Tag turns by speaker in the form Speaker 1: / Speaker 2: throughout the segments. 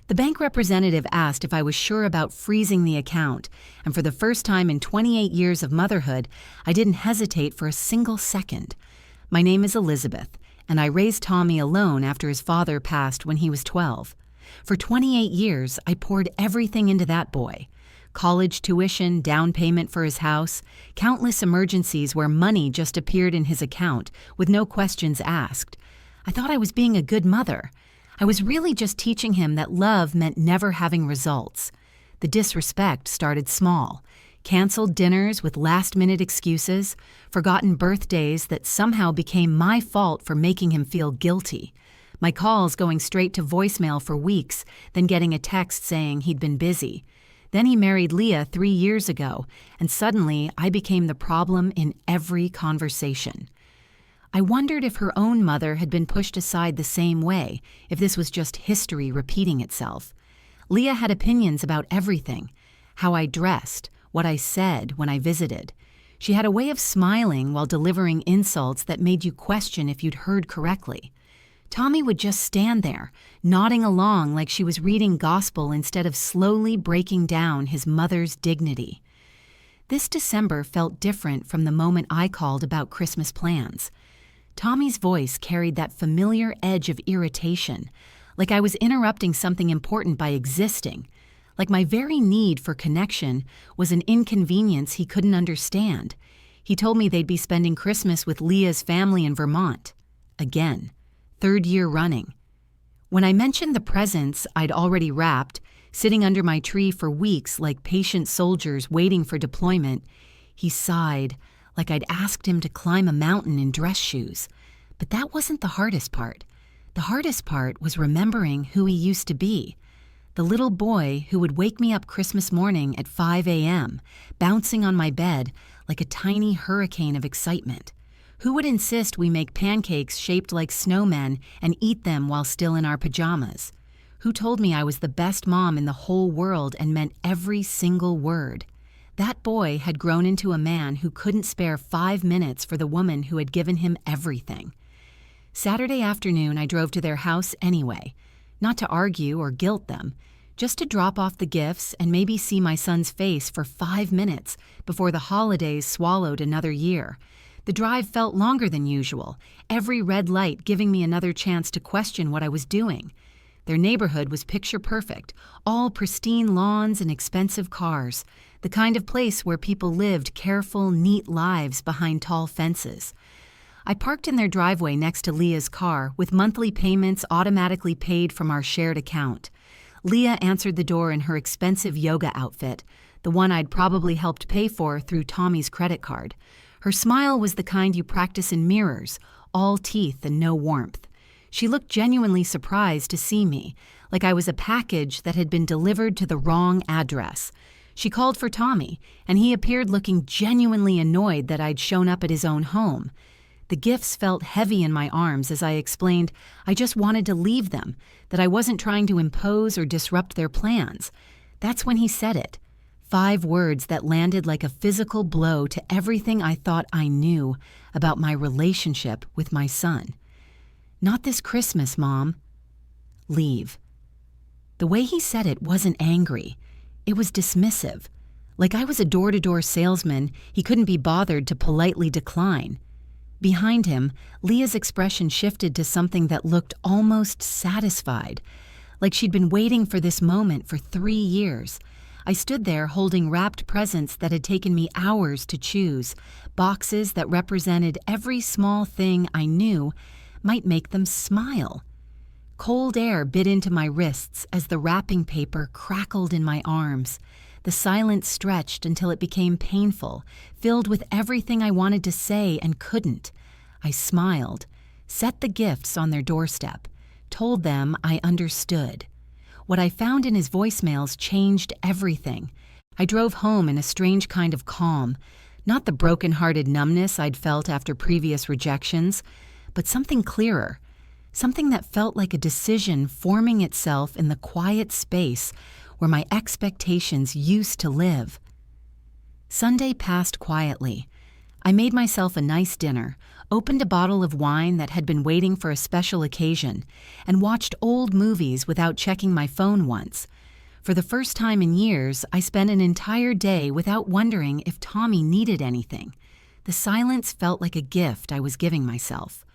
Speaker 1: The bank representative asked if I was sure about freezing the account, and for the first time in 28 years of motherhood, I didn't hesitate for a single second. My name is Elizabeth, and I raised Tommy alone after his father passed when he was 12. For 28 years, I poured everything into that boy. College tuition, down payment for his house, countless emergencies where money just appeared in his account with no questions asked. I thought I was being a good mother. I was really just teaching him that love meant never having results. The disrespect started small. Canceled dinners with last-minute excuses, forgotten birthdays that somehow became my fault for making him feel guilty. My calls going straight to voicemail for weeks, then getting a text saying he'd been busy. Then he married Leah 3 years ago, and suddenly I became the problem in every conversation. I wondered if her own mother had been pushed aside the same way, if this was just history repeating itself. Leah had opinions about everything: how I dressed, what I said when I visited. She had a way of smiling while delivering insults that made you question if you'd heard correctly. Tommy would just stand there, nodding along like she was reading gospel instead of slowly breaking down his mother's dignity. This December felt different from the moment I called about Christmas plans. Tommy's voice carried that familiar edge of irritation, like I was interrupting something important by existing, like my very need for connection was an inconvenience he couldn't understand. He told me they'd be spending Christmas with Leah's family in Vermont. Again. 3rd year running. When I mentioned the presents I'd already wrapped, sitting under my tree for weeks like patient soldiers waiting for deployment, he sighed, like I'd asked him to climb a mountain in dress shoes. But that wasn't the hardest part. The hardest part was remembering who he used to be. The little boy who would wake me up Christmas morning at 5 a.m., bouncing on my bed like a tiny hurricane of excitement. Who would insist we make pancakes shaped like snowmen and eat them while still in our pajamas? Who told me I was the best mom in the whole world and meant every single word? That boy had grown into a man who couldn't spare 5 minutes for the woman who had given him everything. Saturday afternoon, I drove to their house anyway, not to argue or guilt them, just to drop off the gifts and maybe see my son's face for 5 minutes before the holidays swallowed another year. The drive felt longer than usual, every red light giving me another chance to question what I was doing. Their neighborhood was picture perfect, all pristine lawns and expensive cars, the kind of place where people lived careful, neat lives behind tall fences. I parked in their driveway next to Leah's car with monthly payments automatically paid from our shared account. Leah answered the door in her expensive yoga outfit, the one I'd probably helped pay for through Tommy's credit card. Her smile was the kind you practice in mirrors, all teeth and no warmth. She looked genuinely surprised to see me, like I was a package that had been delivered to the wrong address. She called for Tommy, and he appeared looking genuinely annoyed that I'd shown up at his own home. The gifts felt heavy in my arms as I explained I just wanted to leave them, that I wasn't trying to impose or disrupt their plans. That's when he said it. 5 words that landed like a physical blow to everything I thought I knew about my relationship with my son. "Not this Christmas, Mom." Leave. The way he said it wasn't angry. It was dismissive. Like I was a door-to-door salesman he couldn't be bothered to politely decline. Behind him, Leah's expression shifted to something that looked almost satisfied, like she'd been waiting for this moment for 3 years. I stood there holding wrapped presents that had taken me hours to choose, boxes that represented every small thing I knew might make them smile. Cold air bit into my wrists as the wrapping paper crackled in my arms. The silence stretched until it became painful, filled with everything I wanted to say and couldn't. I smiled, set the gifts on their doorstep, told them I understood. What I found in his voicemails changed everything. I drove home in a strange kind of calm, not the broken-hearted numbness I'd felt after previous rejections, but something clearer, something that felt like a decision forming itself in the quiet space where my expectations used to live. Sunday passed quietly. I made myself a nice dinner, opened a bottle of wine that had been waiting for a special occasion, and watched old movies without checking my phone once. For the first time in years, I spent an entire day without wondering if Tommy needed anything. The silence felt like a gift I was giving myself.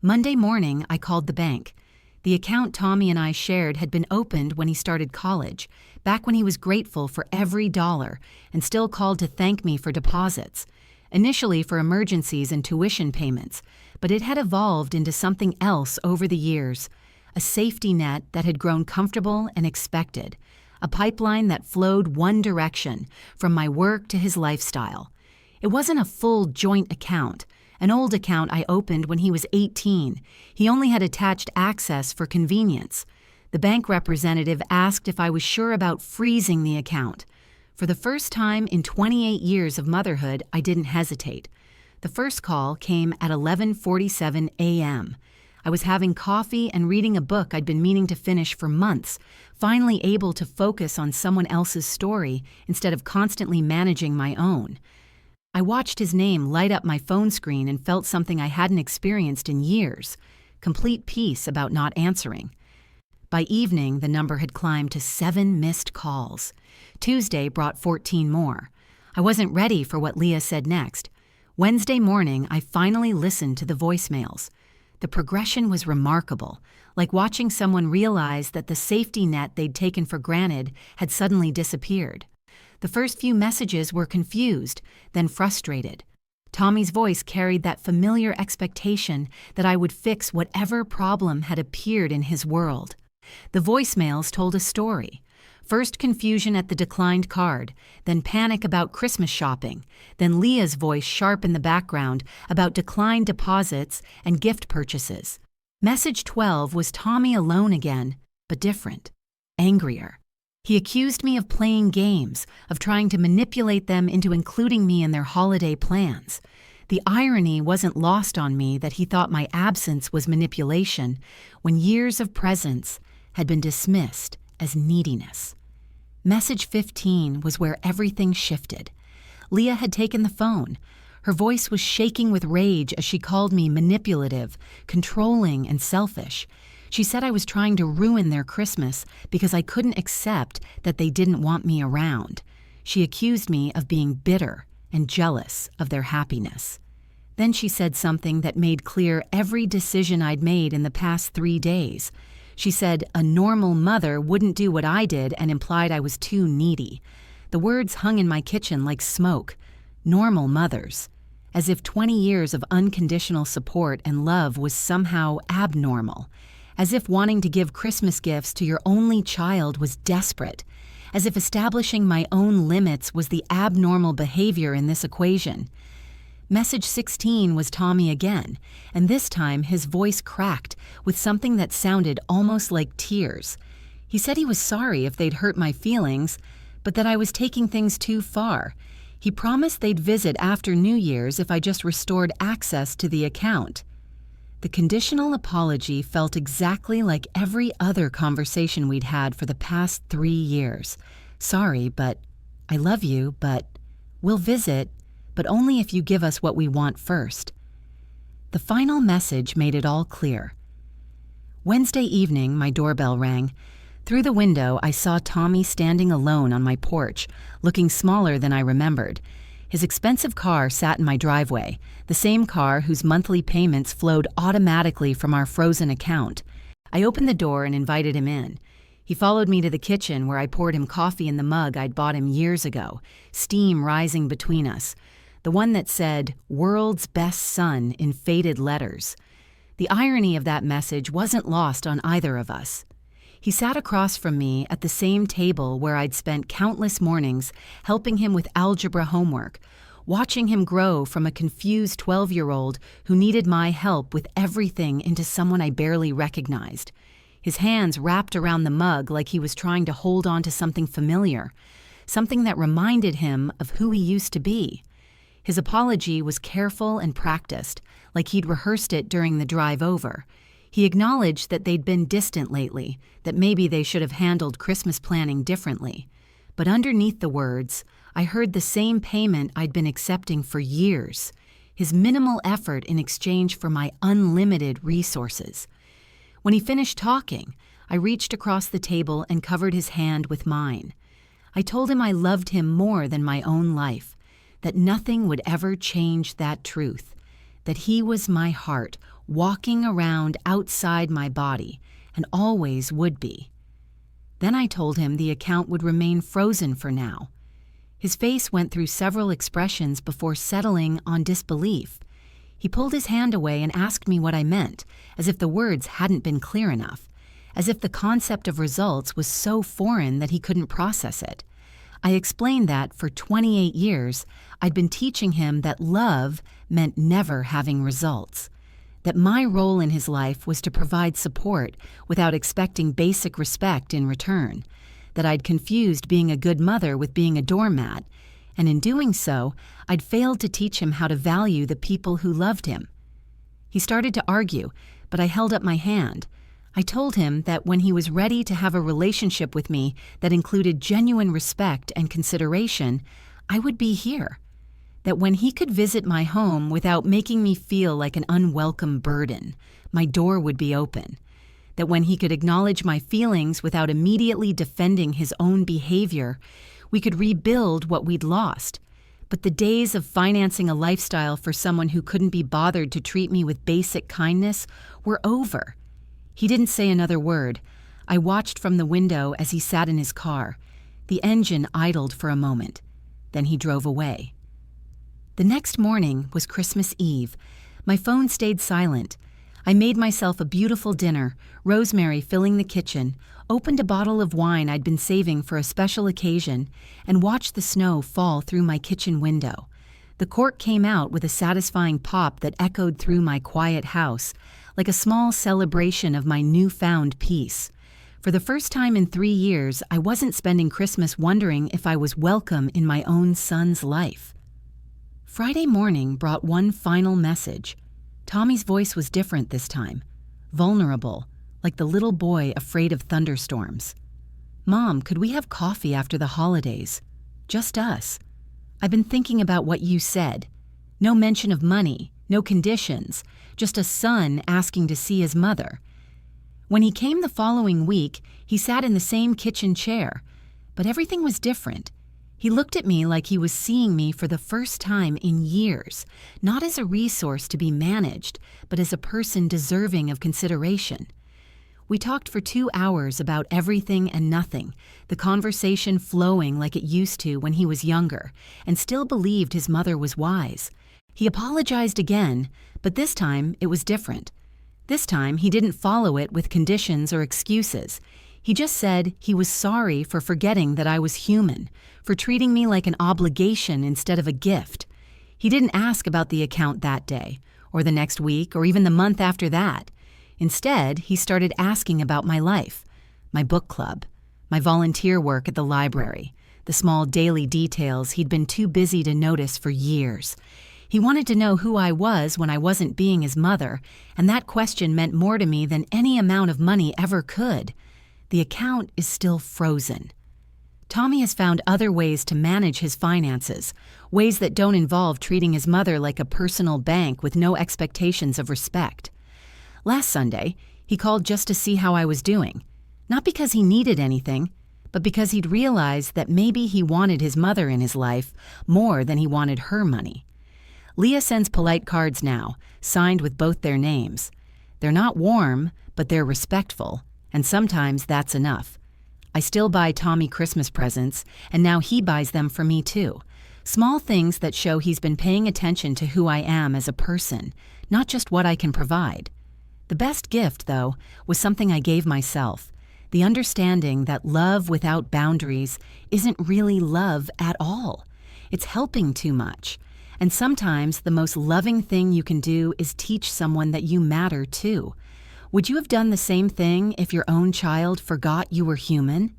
Speaker 1: Monday morning, I called the bank. The account Tommy and I shared had been opened when he started college, back when he was grateful for every dollar, and still called to thank me for deposits. Initially for emergencies and tuition payments, but it had evolved into something else over the years, a safety net that had grown comfortable and expected, a pipeline that flowed one direction, from my work to his lifestyle. It wasn't a full joint account, an old account I opened when he was 18. He only had attached access for convenience. The bank representative asked if I was sure about freezing the account. For the first time in 28 years of motherhood, I didn't hesitate. The first call came at 11:47 a.m. I was having coffee and reading a book I'd been meaning to finish for months, finally able to focus on someone else's story instead of constantly managing my own. I watched his name light up my phone screen and felt something I hadn't experienced in years, complete peace about not answering. By evening, the number had climbed to 7 missed calls. Tuesday brought 14 more. I wasn't ready for what Leah said next. Wednesday morning, I finally listened to the voicemails. The progression was remarkable, like watching someone realize that the safety net they'd taken for granted had suddenly disappeared. The first few messages were confused, then frustrated. Tommy's voice carried that familiar expectation that I would fix whatever problem had appeared in his world. The voicemails told a story. First confusion at the declined card, then panic about Christmas shopping, then Leah's voice sharp in the background about declined deposits and gift purchases. Message 12 was Tommy alone again, but different, angrier. He accused me of playing games, of trying to manipulate them into including me in their holiday plans. The irony wasn't lost on me that he thought my absence was manipulation when years of presence had been dismissed as neediness. Message 15 was where everything shifted. Leah had taken the phone. Her voice was shaking with rage as she called me manipulative, controlling, and selfish. She said I was trying to ruin their Christmas because I couldn't accept that they didn't want me around. She accused me of being bitter and jealous of their happiness. Then she said something that made clear every decision I'd made in the past 3 days. She said a normal mother wouldn't do what I did and implied I was too needy. The words hung in my kitchen like smoke. Normal mothers. As if 20 years of unconditional support and love was somehow abnormal. As if wanting to give Christmas gifts to your only child was desperate. As if establishing my own limits was the abnormal behavior in this equation. Message 16 was Tommy again, and this time his voice cracked with something that sounded almost like tears. He said he was sorry if they'd hurt my feelings, but that I was taking things too far. He promised they'd visit after New Year's if I just restored access to the account. The conditional apology felt exactly like every other conversation we'd had for the past 3 years. Sorry, but I love you, but we'll visit, but only if you give us what we want first. The final message made it all clear. Wednesday evening, my doorbell rang. Through the window, I saw Tommy standing alone on my porch, looking smaller than I remembered. His expensive car sat in my driveway, the same car whose monthly payments flowed automatically from our frozen account. I opened the door and invited him in. He followed me to the kitchen where I poured him coffee in the mug I'd bought him years ago, steam rising between us. The one that said, "World's Best Son" in faded letters. The irony of that message wasn't lost on either of us. He sat across from me at the same table where I'd spent countless mornings helping him with algebra homework, watching him grow from a confused 12-year-old who needed my help with everything into someone I barely recognized. His hands wrapped around the mug like he was trying to hold on to something familiar, something that reminded him of who he used to be. His apology was careful and practiced, like he'd rehearsed it during the drive over. He acknowledged that they'd been distant lately, that maybe they should have handled Christmas planning differently. But underneath the words, I heard the same payment I'd been accepting for years. his minimal effort in exchange for my unlimited resources. When he finished talking, I reached across the table and covered his hand with mine. I told him I loved him more than my own life, that nothing would ever change that truth, that he was my heart walking around outside my body and always would be. Then I told him the account would remain frozen for now. His face went through several expressions before settling on disbelief. He pulled his hand away and asked me what I meant, as if the words hadn't been clear enough, as if the concept of results was so foreign that he couldn't process it. I explained that for 28 years, I'd been teaching him that love meant never having results, that my role in his life was to provide support without expecting basic respect in return, that I'd confused being a good mother with being a doormat, and in doing so, I'd failed to teach him how to value the people who loved him. He started to argue, but I held up my hand. I told him that when he was ready to have a relationship with me that included genuine respect and consideration, I would be here. That when he could visit my home without making me feel like an unwelcome burden, my door would be open. That when he could acknowledge my feelings without immediately defending his own behavior, we could rebuild what we'd lost. But the days of financing a lifestyle for someone who couldn't be bothered to treat me with basic kindness were over. He didn't say another word. I watched from the window as he sat in his car. The engine idled for a moment. Then he drove away. The next morning was Christmas Eve. My phone stayed silent. I made myself a beautiful dinner, Rosemary filling the kitchen, opened a bottle of wine I'd been saving for a special occasion, and watched the snow fall through my kitchen window. The cork came out with a satisfying pop that echoed through my quiet house, like a small celebration of my newfound peace. For the first time in 3 years, I wasn't spending Christmas wondering if I was welcome in my own son's life. Friday morning brought one final message. Tommy's voice was different this time, vulnerable, like the little boy afraid of thunderstorms. "Mom, could we have coffee after the holidays? Just us. I've been thinking about what you said. No mention of money, no conditions, just a son asking to see his mother." When he came the following week, he sat in the same kitchen chair, but everything was different. He looked at me like he was seeing me for the first time in years, not as a resource to be managed, but as a person deserving of consideration. We talked for 2 hours about everything and nothing, the conversation flowing like it used to when he was younger, and still believed his mother was wise. He apologized again, but this time it was different. This time he didn't follow it with conditions or excuses. He just said he was sorry for forgetting that I was human, for treating me like an obligation instead of a gift. He didn't ask about the account that day, or the next week, or even the month after that. Instead, he started asking about my life, my book club, my volunteer work at the library, the small daily details he'd been too busy to notice for years. He wanted to know who I was when I wasn't being his mother, and that question meant more to me than any amount of money ever could. The account is still frozen. Tommy has found other ways to manage his finances, ways that don't involve treating his mother like a personal bank with no expectations of respect. Last Sunday, he called just to see how I was doing, not because he needed anything, but because he'd realized that maybe he wanted his mother in his life more than he wanted her money. Leah sends polite cards now, signed with both their names. They're not warm, but they're respectful, and sometimes that's enough. I still buy Tommy Christmas presents, and now he buys them for me too. Small things that show he's been paying attention to who I am as a person, not just what I can provide. The best gift, though, was something I gave myself, the understanding that love without boundaries isn't really love at all. It's helping too much. And sometimes the most loving thing you can do is teach someone that you matter too. Would you have done the same thing if your own child forgot you were human?